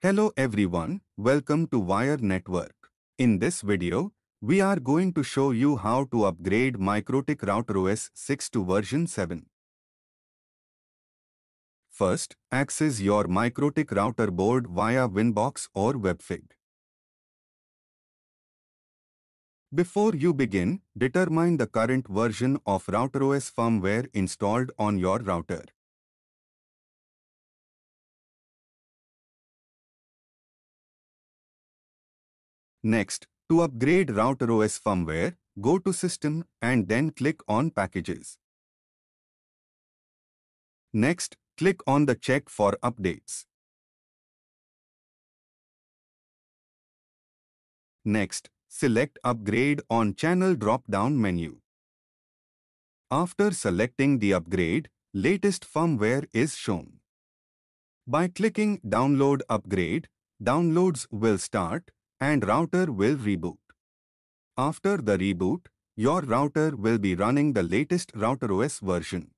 Hello everyone, welcome to Wire Network. In this video, we are going to show you how to upgrade MikroTik RouterOS 6 to version 7. First, access your MikroTik router board via Winbox or Webfig. Before you begin, determine the current version of RouterOS firmware installed on your router. Next, to upgrade RouterOS firmware, go to System and then click on Packages. Next, click on the Check for Updates. Next, select Upgrade on Channel drop-down menu. After selecting the upgrade, latest firmware is shown. By clicking Download Upgrade, downloads will start and router will reboot. After the reboot, your router will be running the latest RouterOS version.